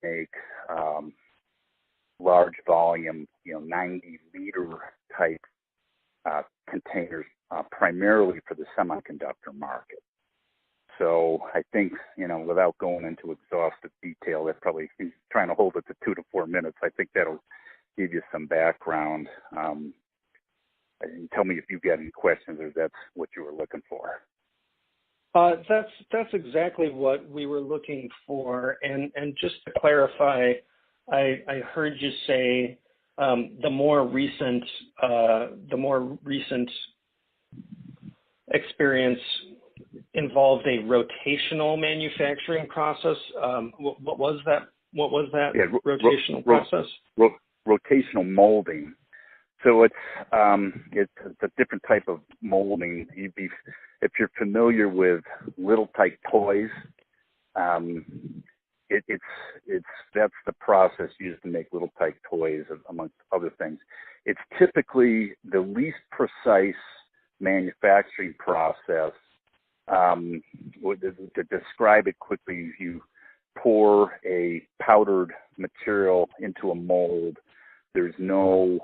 make large volume, 90-liter type containers, primarily for the semiconductor market. So I think, without going into exhaustive detail, that probably, trying to hold it to 2 to 4 minutes, I think that'll give you some background. And tell me if you've got any questions or that's what you were looking for. That's exactly what we were looking for. And just to clarify, I heard you say the more recent experience involved a rotational manufacturing process. What was that? What was that rotational process? Rotational molding. So it's a different type of molding. If you're familiar with little type toys, that's the process used to make little type toys, amongst other things. It's typically the least precise manufacturing process. To describe it quickly, you pour a powdered material into a mold. There's no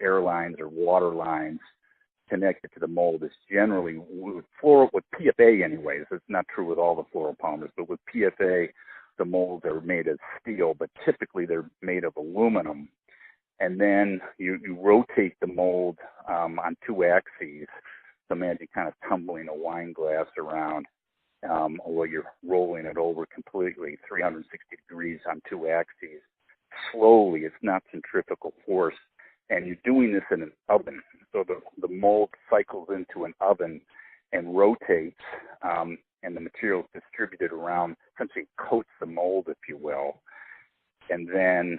air lines or water lines connected to the mold. It's generally with PFA anyways. It's not true with all the fluoropolymers, but with PFA, the molds are made of steel, but typically they're made of aluminum. And then you rotate the mold on 2 axes. So imagine kind of tumbling a wine glass around, or you're rolling it over completely 360 degrees on 2 axes. Slowly, it's not centrifugal force. And you're doing this in an oven. So the mold cycles into an oven and rotates, and the material is distributed around, essentially coats the mold, if you will. And then,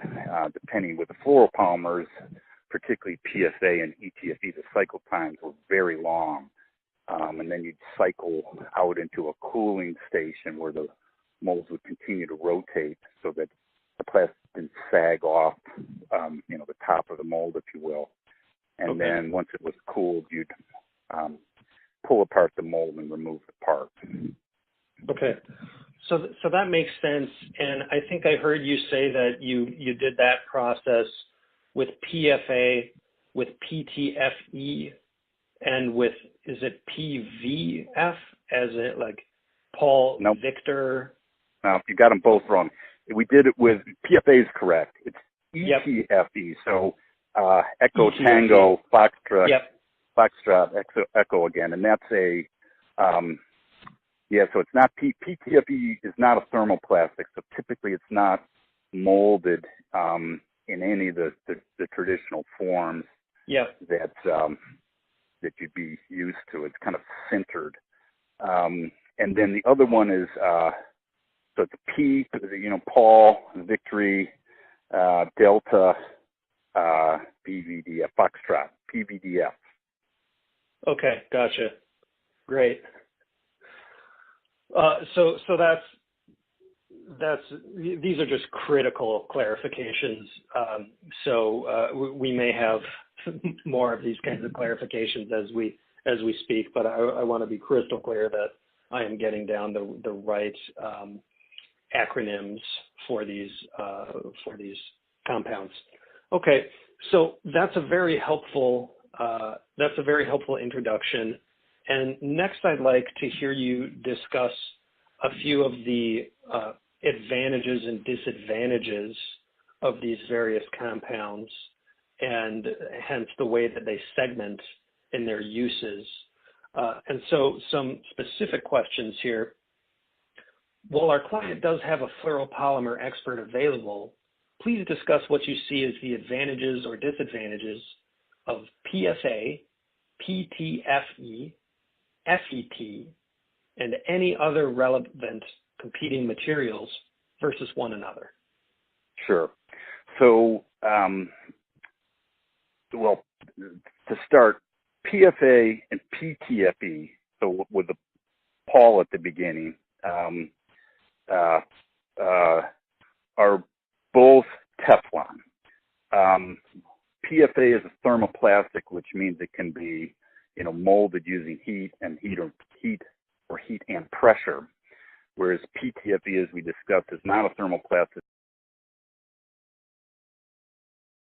depending with the fluoropolymers, particularly PFA and ETFE, the cycle times were very long. And then you'd cycle out into a cooling station where the molds would continue to rotate so that the plastic didn't sag off, the top of the mold, if you will. And then once it was cooled, you'd pull apart the mold and remove the part. Okay. So that makes sense. And I think I heard you say that you did that process with PFA, with PTFE, and with, is it PVF, as it like Paul Nope. Victor? No, you got them both wrong. We did it with, PFA is correct. It's ETFE. So Echo ETFE. Tango Foxtrot, Foxtrot Echo again. And that's a, so it's not, PTFE is not a thermoplastic. So typically it's not molded in any of the traditional forms that you'd be used to. It's kind of centered. And then the other one is, so it's P, Paul, Victory, Delta, PVDF, Foxtrot, PVDF. Okay, gotcha. Great. So that's these are just critical clarifications. So we may have more of these kinds of clarifications as we speak, but I want to be crystal clear that I am getting down the right acronyms for these compounds. Okay, so that's a very helpful introduction. And next, I'd like to hear you discuss a few of the advantages and disadvantages of these various compounds, and hence the way that they segment in their uses. And so some specific questions here. While our client does have a fluoropolymer expert available, please discuss what you see as the advantages or disadvantages of PFA, PTFE, FET, and any other relevant competing materials versus one another. Sure. So, to start, PFA and PTFE, so with the Paul at the beginning, are both Teflon. PFA is a thermoplastic, which means it can be, molded using heat and pressure. whereas PTFE, as we discussed, is not a thermoplastic